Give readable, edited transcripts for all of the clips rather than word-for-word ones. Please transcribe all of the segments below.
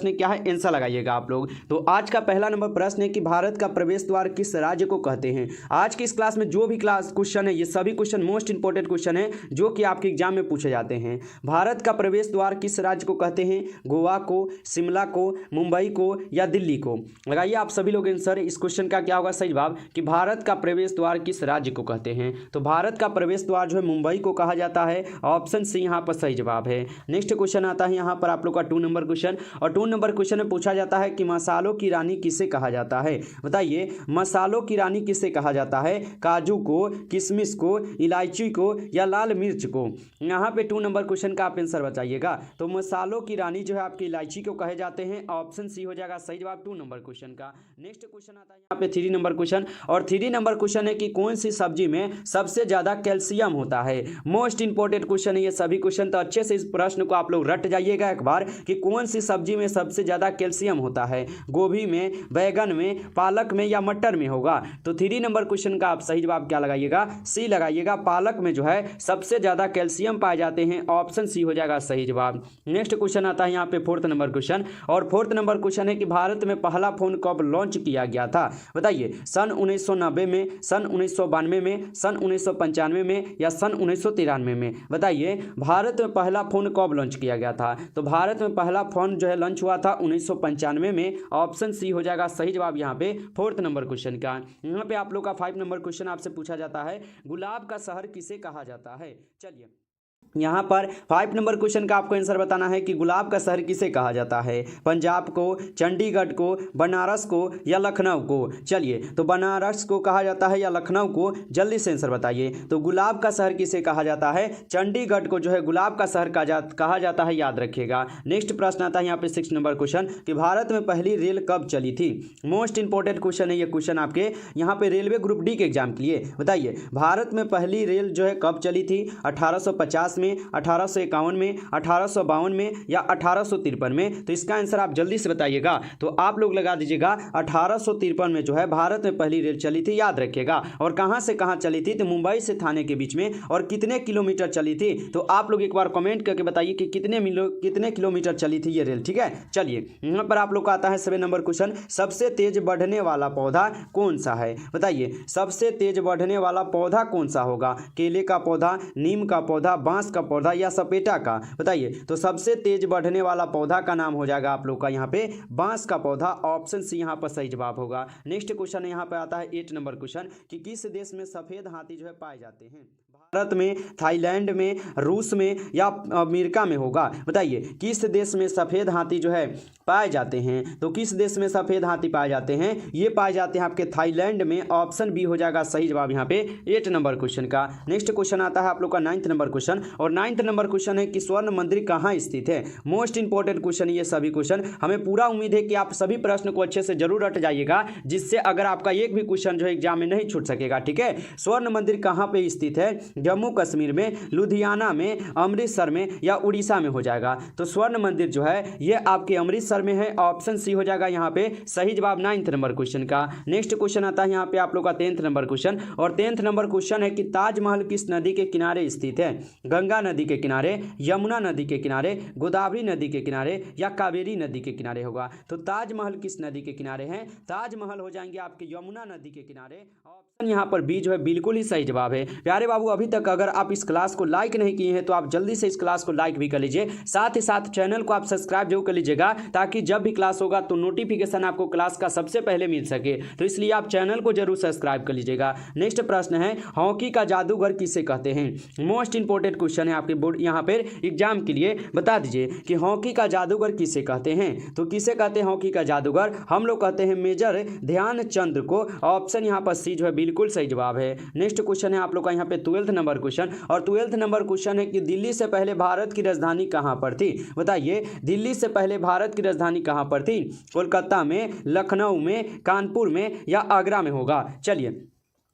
प्रश्न क्या है, आंसर लगाइएगा आप लोग। तो आज का पहला नंबर प्रश्न है कि भारत का प्रवेश द्वार किस राज्य को कहते हैं। आज की इस क्लास में जो भी क्लास क्वेश्चन है, ये सभी क्वेश्चन मोस्ट इंपोर्टेंट क्वेश्चन है जो कि आपके एग्जाम में पूछे जाते हैं। भारत का प्रवेश द्वार किस राज्य को कहते हैं, गोवा को, शिमला को, मुंबई को या दिल्ली को। लगाइए आप सभी लोग आंसर। इस क्वेश्चन का क्या होगा सही जवाब कि भारत का प्रवेश द्वार किस राज्य को कहते हैं। तो भारत का प्रवेश द्वार जो है मुंबई को कहा जाता है, ऑप्शन सी यहाँ पर सही जवाब है। नेक्स्ट क्वेश्चन आता है यहाँ पर आप लोग का 2 नंबर क्वेश्चन, और 2 नंबर क्वेश्चन में पूछा जाता है कि मसालों की रानी किसे कहा जाता है। बताइए मसालों की रानी किसे कहा जाता है, काजू को, किशमिश को, इलायची को या लाल मिर्च को। यहाँ पे 2 नंबर क्वेश्चन का आप आंसर बताइएगा। तो मसालों की रानी जो है आपकी इलायची को कहे जाते हैं, ऑप्शन सी हो जाएगा सही जवाब 2 नंबर क्वेश्चन का। नेक्स्ट क्वेश्चन आता है यहाँ पे 3 नंबर क्वेश्चन, और 3 नंबर क्वेश्चन है कि कौन सी सब्जी में सबसे ज्यादा कैल्शियम होता है। मोस्ट इंपोर्टेंट क्वेश्चन है ये सभी क्वेश्चन, तो अच्छे से इस प्रश्न को आप लोग रट जाइएगा एक बार कि कौन सी सब्जी में सबसे ज्यादा कैल्शियम होता है, गोभी में, बैगन में, पालक में या मटर में होगा। तो 3 नंबर क्वेश्चन का आप सही जवाब क्या लगाइएगा, सी लगाइएगा। पालक में जो है सबसे ज्यादा कैल्शियम पाए जाते हैं, ऑप्शन सी हो जाएगा सही जवाब। नेक्स्ट क्वेश्चन आता है यहाँ पे 4th नंबर क्वेश्चन, और 4th नंबर क्वेश्चन है कि भारत में पहला फोन कब लॉन्च किया गया था। बताइए सन 1990 में, सन 1992 में, सन 1995 में या सन 1993 में। बताइए भारत में पहला फोन कब लॉन्च किया गया था। तो भारत में पहला फोन जो है लॉन्च हुआ था 1995 में, ऑप्शन सी हो जाएगा सही जवाब यहाँ पे 4th नंबर क्वेश्चन का। यहाँ पे आप लोग का 5 नंबर क्वेश्चन आपसे पूछा जाता है, गुलाब का शहर किसे कहा जाता है। चलिए यहाँ पर 5 नंबर क्वेश्चन का आपको आंसर बताना है कि गुलाब का शहर किसे कहा जाता है, पंजाब को, चंडीगढ़ को, बनारस को या लखनऊ को। चलिए तो बनारस को कहा जाता है या लखनऊ को, जल्दी से आंसर बताइए। तो गुलाब का शहर किसे कहा जाता है, चंडीगढ़ को जो है गुलाब का शहर कहा जाता है, याद रखिएगा। नेक्स्ट प्रश्न आता है यहाँ पे 6 नंबर क्वेश्चन कि भारत में पहली रेल कब चली थी। मोस्ट इंपोर्टेंट क्वेश्चन है ये क्वेश्चन आपके यहाँ पे रेलवे ग्रुप डी के एग्जाम के लिए। बताइए भारत में पहली रेल जो है कब चली थी, 1850 में, 1851 में, 1852 में या 1853 में। तो इसका आंसर आप जल्दी से बताइएगा। तो आप लोग लगा दीजिएगा 1853 में जो है भारत में पहली रेल चली थी, याद रखिएगा। और कहां से कहां चली थी, तो मुंबई से थाने के बीच में, और कितने किलोमीटर चली थी। तो आप लोग एक बार कमेंट करके बताइए कि कितने किलोमीटर चली थी ये रेल, ठीक है। चलिए यहां पर आप लोग का आता है 7 नंबर क्वेश्चन, सबसे तेज बढ़ने वाला पौधा कौन सा है। बताइए सबसे तेज बढ़ने वाला पौधा कौन सा होगा, केले का पौधा, नीम का पौधा, बांस का पौधा या सपेटा का। बताइए तो सबसे तेज बढ़ने वाला पौधा का नाम हो जाएगा आप लोग का यहाँ पे बांस का पौधा, ऑप्शन सी यहाँ पर सही जवाब होगा। नेक्स्ट क्वेश्चन यहाँ पे आता है 8 नंबर क्वेश्चन कि किस देश में सफेद हाथी जो है पाए जाते हैं। भारत में, थाईलैंड में, रूस में या अमेरिका में होगा। बताइए किस देश में सफेद हाथी जो है पाए जाते हैं। तो किस देश में सफेद हाथी पाए जाते हैं, ये पाए जाते हैं आपके थाईलैंड में, ऑप्शन बी हो जाएगा सही जवाब यहाँ पे 8 नंबर क्वेश्चन का। नेक्स्ट क्वेश्चन आता है आप लोग का 9th नंबर क्वेश्चन, और 9th नंबर क्वेश्चन है कि स्वर्ण मंदिर कहाँ स्थित है। मोस्ट इंपोर्टेंट क्वेश्चन ये सभी क्वेश्चन, हमें पूरा उम्मीद है कि आप सभी प्रश्न को अच्छे से जरूर रट जाइएगा, जिससे अगर आपका एक भी क्वेश्चन जो है एग्जाम में नहीं छूट सकेगा, ठीक है। स्वर्ण मंदिर कहाँ पे स्थित है, जम्मू कश्मीर में, लुधियाना में, अमृतसर में या उड़ीसा में हो जाएगा। तो स्वर्ण मंदिर जो है ये आपके अमृतसर में है, ऑप्शन सी हो जाएगा यहाँ पे सही जवाब 9th नंबर क्वेश्चन का। नेक्स्ट क्वेश्चन आता है यहाँ पे आप लोग का 10th नंबर क्वेश्चन, और 10th नंबर क्वेश्चन है कि ताजमहल किस नदी के किनारे स्थित है। गंगा नदी के किनारे, यमुना नदी के किनारे, गोदावरी नदी के किनारे या कावेरी नदी के किनारे होगा। तो ताजमहल किस नदी के किनारे हैं, ताजमहल हो जाएंगे आपके यमुना नदी के किनारे, ऑप्शन यहाँ पर बी जो है बिल्कुल ही सही जवाब है। प्यारे बाबू अभी तक अगर आप इस क्लास को लाइक नहीं किए हैं तो आप जल्दी से इस क्लास को लाइक भी कर लीजिए, साथ ही साथ चैनल को आप सब्सक्राइब जरूर कर लीजिएगा, ताकि जब भी क्लास होगा तो नोटिफिकेशन आपको क्लास का सबसे पहले मिल सके। तो इसलिए आप चैनल को जरूर सब्सक्राइब कर लीजिएगा। नेक्स्ट प्रश्न है हॉकी का जादूगर किसे कहते हैं। मोस्ट इंपोर्टेंट क्वेश्चन है आपके बोर्ड यहाँ पर एग्जाम के लिए, बता दीजिए कि हॉकी का जादूगर किसे कहते हैं। तो किसे कहते हैं हॉकी का जादूगर, हम लोग कहते हैं मेजर ध्यानचंद को, ऑप्शन यहाँ पर सी जो है बिल्कुल सही जवाब है। नेक्स्ट क्वेश्चन है आप लोग का यहाँ पे 12th नंबर क्वेश्चन, और 12th नंबर क्वेश्चन है कि दिल्ली से पहले भारत की राजधानी कहाँ पर थी। बताइए दिल्ली से पहले भारत की राजधानी कहाँ पर थी, कोलकाता में, लखनऊ में, कानपुर में या आगरा में होगा। चलिए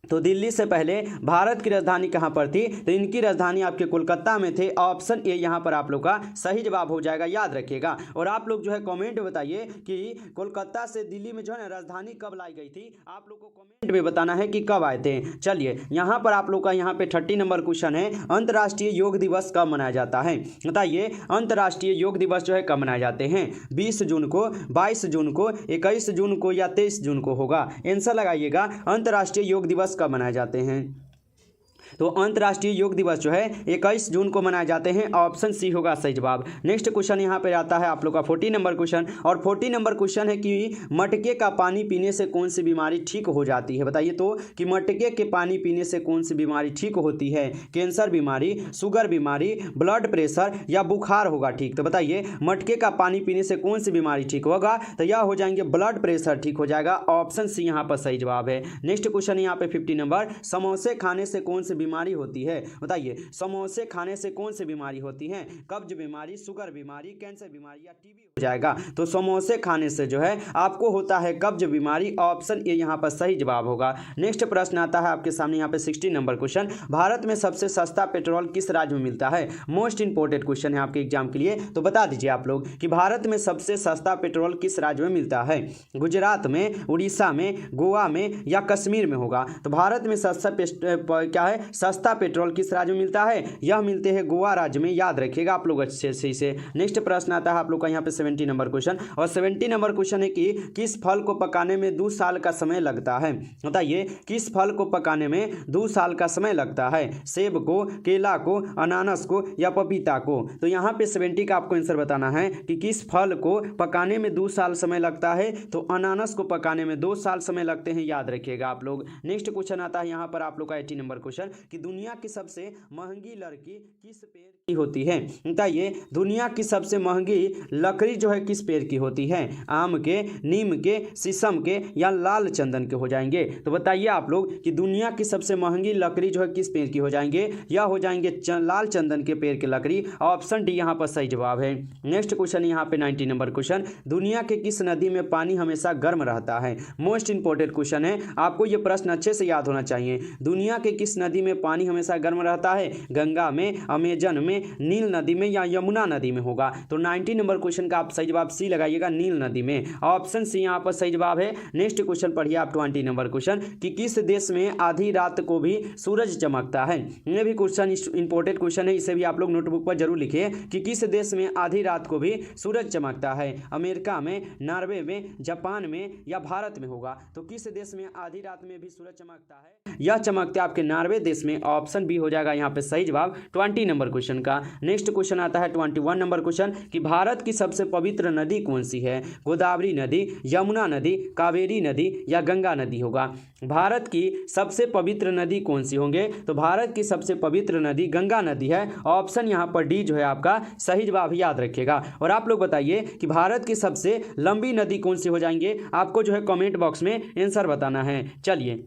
तो दिल्ली से पहले भारत की राजधानी कहाँ पर थी? तो इनकी राजधानी आपके कोलकाता में थे। ऑप्शन ए यहाँ पर आप लोग का सही जवाब हो जाएगा, याद रखिएगा। और आप लोग जो है कमेंट में बताइए कि कोलकाता से दिल्ली में जो है ना राजधानी कब लाई गई थी। आप लोग को कमेंट में बताना है कि कब आए थे। चलिए यहाँ पर आप लोग का यहाँ पे 30 नंबर क्वेश्चन है, अंतर्राष्ट्रीय योग दिवस कब मनाया जाता है? बताइए अंतर्राष्ट्रीय योग दिवस जो है कब मनाए जाते हैं? 20 जून को, 22 जून को, 21 जून को या 23 जून को होगा? आंसर लगाइएगा। अंतर्राष्ट्रीय योग दिवस कब मनाए जाते हैं? तो अंतर्राष्ट्रीय योग दिवस जो है 21 जून को मनाए जाते हैं। ऑप्शन सी होगा सही जवाब। नेक्स्ट क्वेश्चन यहाँ पे आता है आप लोग का 40 नंबर क्वेश्चन, और 40 नंबर क्वेश्चन है कि मटके का पानी पीने से कौन सी बीमारी ठीक हो जाती है? बताइए तो कि मटके के पानी पीने से कौन सी बीमारी ठीक होती है? कैंसर बीमारी, शुगर बीमारी, ब्लड प्रेशर या बुखार होगा ठीक? तो बताइए मटके का पानी पीने से कौन सी बीमारी ठीक होगा? तो यह हो जाएंगे ब्लड प्रेशर ठीक हो जाएगा। ऑप्शन सी यहाँ पर सही जवाब है। नेक्स्ट क्वेश्चन यहाँ पे 50 नंबर, समोसे खाने से कौन सी बीमारी होती है? बताइए समोसे खाने से कौन सी बीमारी होती है? कब्ज बीमारी, शुगर बीमारी, कैंसर बीमारी या टीबी हो जाएगा? तो समोसे खाने से जो है आपको होता है कब्ज बीमारी। ऑप्शन ए यहाँ पर सही जवाब होगा। नेक्स्ट प्रश्न आता है आपके सामने यहाँ पे 60 नंबर क्वेश्चन, भारत में सबसे सस्ता पेट्रोल किस राज्य में मिलता है? मोस्ट इंपोर्टेंट क्वेश्चन है आपके एग्जाम के लिए। तो बता दीजिए आप लोग कि भारत में सबसे सस्ता पेट्रोल किस राज्य में मिलता है? गुजरात में, उड़ीसा में, गोवा में या कश्मीर में होगा? तो भारत में सस्ता क्या है, सस्ता पेट्रोल किस राज्य में मिलता है? यह मिलते हैं गोवा राज्य में, याद रखिएगा आप लोग अच्छे से इसे। नेक्स्ट प्रश्न आता है आप लोग का यहाँ पे 70 नंबर क्वेश्चन, और 70 नंबर क्वेश्चन है कि किस फल को पकाने में 2 साल का समय लगता है? बताइए किस फल को पकाने में 2 साल का समय लगता है? सेब को, केला को, अनानास को या पपीता को? तो यहाँ पे 70 का आपको आंसर बताना है कि किस फल को पकाने में 2 साल समय लगता है? तो अनानास को पकाने में 2 साल समय लगते हैं, याद रखिएगा आप लोग। नेक्स्ट क्वेश्चन आता है यहाँ पर आप लोग का 80 नंबर क्वेश्चन कि दुनिया की सबसे महंगी लड़की किस पेड़ की होती है? बताइए दुनिया की सबसे महंगी लकड़ी जो है किस पेड़ की होती है? आम के, नीम के, शीशम के या लाल चंदन के हो जाएंगे? तो बताइए आप लोग कि दुनिया की सबसे महंगी लकड़ी जो है किस पेड़ की हो जाएंगे? या हो जाएंगे लाल चंदन के पेड़ की लकड़ी। ऑप्शन डी यहाँ पर सही जवाब है। नेक्स्ट क्वेश्चन यहाँ पे 90 नंबर क्वेश्चन, दुनिया के किस नदी में पानी हमेशा गर्म रहता है? मोस्ट इंपोर्टेंट क्वेश्चन है, आपको ये प्रश्न अच्छे से याद होना चाहिए। दुनिया के किस नदी में पानी हमेशा गर्म रहता है? गंगा में, अमेजन में, नील नदी में या यमुना नदी में होगा? तो 90 नंबर क्वेश्चन का आप सही जवाब सी लगाइएगा, नील नदी में। ऑप्शन सी यहाँ पर सही जवाब है। नेक्स्ट क्वेश्चन पढ़िए आप 20 नंबर क्वेश्चन कि किस देश में आधी रात को भी सूरज चमकता है? ये भी क्वेश्चन इंपोर्टेंट क्वेश्चन है, इसे भी आप लोग नोटबुक पर जरूर लिखिए कि किस देश में आधी रात को भी सूरज चमकता है? अमेरिका में, नॉर्वे में, जापान में या भारत में होगा? तो किस देश में आधी रात में भी सूरज चमकता है? यह चमकता है आपके नॉर्वे देश में। ऑप्शन बी हो जाएगा यहाँ पे सही जवाब 20 नंबर क्वेश्चन का। नेक्स्ट क्वेश्चन आता है 21 नंबर क्वेश्चन कि भारत की सबसे पवित्र नदी कौन सी है? गोदावरी नदी, यमुना नदी, कावेरी नदी या गंगा नदी होगा? भारत की सबसे पवित्र नदी कौन सी होंगे? तो भारत की सबसे पवित्र नदी गंगा नदी है। ऑप्शन यहाँ पर डी जो है आपका सही जवाब, याद रखिएगा। और आप लोग बताइए कि भारत की सबसे लंबी नदी कौन सी हो जाएंगे? आपको जो है कमेंट बॉक्स में आंसर बताना है। चलिए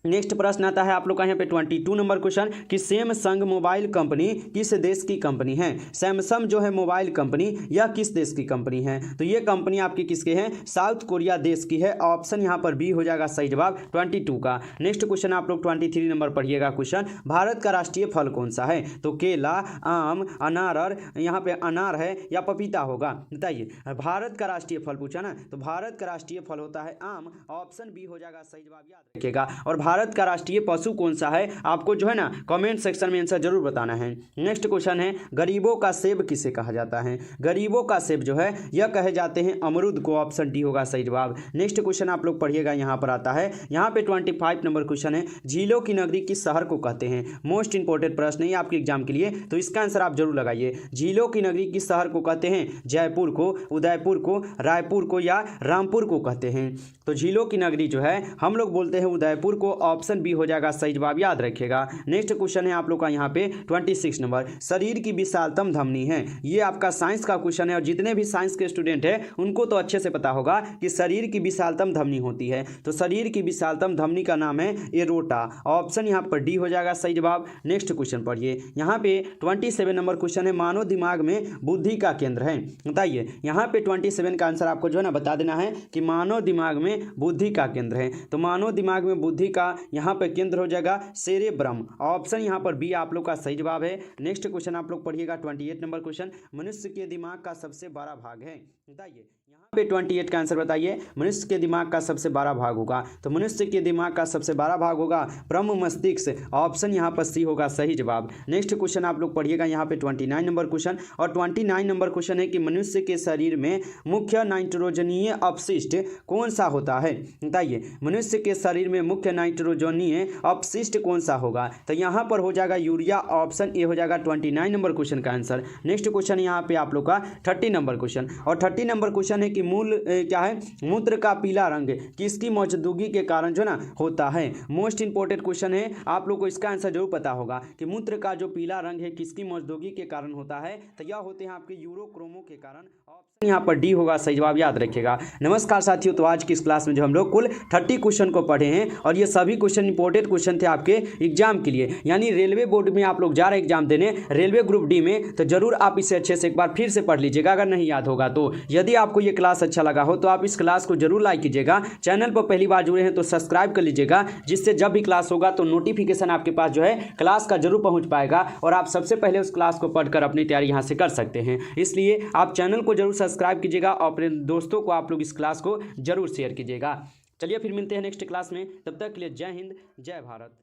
नेक्स्ट प्रश्न आता है आप लोग का यहाँ पे 22 नंबर क्वेश्चन कि सैमसंग मोबाइल कंपनी किस देश की कंपनी है? सैमसंग जो है मोबाइल कंपनी यह किस देश की कंपनी है? तो ये कंपनी आपकी किसके हैं? साउथ कोरिया देश की है। ऑप्शन यहाँ पर बी हो जाएगा सही जवाब 22 का। नेक्स्ट क्वेश्चन आप लोग 23 नंबर पढ़िएगा क्वेश्चन, भारत का राष्ट्रीय फल कौन सा है? तो केला, आम, अनार, यहाँ पे अनार है या पपीता होगा? बताइए भारत का राष्ट्रीय फल पूछा ना, तो भारत का राष्ट्रीय फल होता है आम। ऑप्शन बी हो जाएगा सही जवाब, याद रखिएगा। और भारत का राष्ट्रीय पशु कौन सा है? आपको जो है ना कमेंट सेक्शन में आंसर जरूर बताना है। नेक्स्ट क्वेश्चन है गरीबों का सेब किसे कहा जाता है? गरीबों का सेब जो है यह कहे जाते हैं अमरूद को। ऑप्शन डी होगा सही जवाब। नेक्स्ट क्वेश्चन आप लोग पढ़िएगा, यहाँ पर आता है यहाँ पे 25 नंबर क्वेश्चन है, झीलों की नगरी किस शहर को कहते हैं? मोस्ट इंपोर्टेंट प्रश्न है आपके एग्जाम के लिए, तो इसका आंसर आप जरूर लगाइए। झीलों की नगरी किस शहर को कहते हैं? जयपुर को, उदयपुर को, रायपुर को या रामपुर को कहते हैं? तो झीलों की नगरी जो है हम लोग बोलते हैं उदयपुर को। ऑप्शन बी हो जाएगा सही जवाब, याद रखिएगा। नेक्स्ट क्वेश्चन है आप लोग का यहाँ पे 26 नंबर, शरीर की विशालतम धमनी है। ये आपका साइंस का क्वेश्चन है और जितने भी साइंस के स्टूडेंट हैं उनको तो अच्छे से पता होगा कि शरीर की विशालतम धमनी होती है। तो शरीर की विशालतम धमनी का नाम है एरोटा। ऑप्शन यहाँ पर डी हो जाएगा सही जवाब। नेक्स्ट क्वेश्चन पढ़िए, यहाँ पे 27 नंबर क्वेश्चन है, मानव दिमाग में बुद्धि का केंद्र है। बताइए यहाँ पे 27 का आंसर आपको जो है ना बता देना है कि मानव दिमाग में बुद्धि का केंद्र है। तो मानव दिमाग में बुद्धि का का यहाँ पे केंद्र हो जाएगा सेरेब्रम। ऑप्शन यहाँ पर बी आप लोग का सही जवाब है। नेक्स्ट क्वेश्चन आप लोग पढ़िएगा 28 नंबर क्वेश्चन, मनुष्य के दिमाग का सबसे बड़ा भाग है, बताइए यहाँ पे 28 का आंसर बताइए। मनुष्य के दिमाग का सबसे बड़ा भाग होगा, तो मनुष्य के दिमाग का सबसे बड़ा भाग होगा ब्रह्म मस्तिष्क। ऑप्शन यहाँ पर सी होगा सही जवाब। नेक्स्ट क्वेश्चन आप लोग पढ़िएगा यहाँ पे 29 नंबर क्वेश्चन, और 29 नंबर क्वेश्चन है कि मनुष्य के शरीर में मुख्य नाइट्रोजनीय अपशिष्ट कौन सा होता है, बताइए मनुष्य के शरीर में मुख्य नाइट्रोजनीय अपशिष्ट कौन सा होगा, तो यहाँ पर हो जाएगा यूरिया। ऑप्शन ए हो जाएगा 29 नंबर क्वेश्चन का आंसर। नेक्स्ट क्वेश्चन यहाँ पे आप लोग का 30 नंबर क्वेश्चन, और 30 नंबर क्वेश्चन है कि मूल क्या है, मूत्र का पीला रंग किसकी मौजूदगी के कारण जो ना होता है। मोस्ट इंपोर्टेंट क्वेश्चन है, आप लोग को इसका आंसर जरूर पता होगा कि मूत्र का जो पीला रंग है किसकी मौजूदगी के कारण होता है, तो यह होते हैं आपके यूरोक्रोमो के कारण। ऑप्शन यहाँ पर डी होगा सही जवाब, याद रखिएगा। नमस्कार साथियों, तो आज की इस क्लास में जो हम लोग कुल 30 क्वेश्चन को पढ़े हैं, और ये सभी क्वेश्चन इंपॉर्टेंट क्वेश्चन थे आपके एग्जाम के लिए, यानी रेलवे बोर्ड में आप लोग जा रहे हैं एग्जाम देने, रेलवे ग्रुप डी में, तो जरूर आप इसे अच्छे से एक बार फिर से पढ़ लीजिएगा अगर नहीं याद होगा तो। यदि आपको ये क्लास अच्छा लगा हो तो आप इस क्लास को जरूर लाइक कीजिएगा। चैनल पर पहली बार जुड़े हैं तो सब्सक्राइब कर लीजिएगा, जिससे जब भी क्लास होगा तो नोटिफिकेशन आपके पास जो है क्लास का जरूर पहुंच पाएगा, और आप सबसे पहले उस क्लास को पढ़कर अपनी तैयारी यहाँ से कर सकते हैं। इसलिए आप चैनल को जरूर सब्सक्राइब कीजिएगा, और अपने दोस्तों को आप लोग इस क्लास को जरूर शेयर कीजिएगा। चलिए फिर मिलते हैं नेक्स्ट क्लास में, तब तक के लिए जय हिंद जय भारत।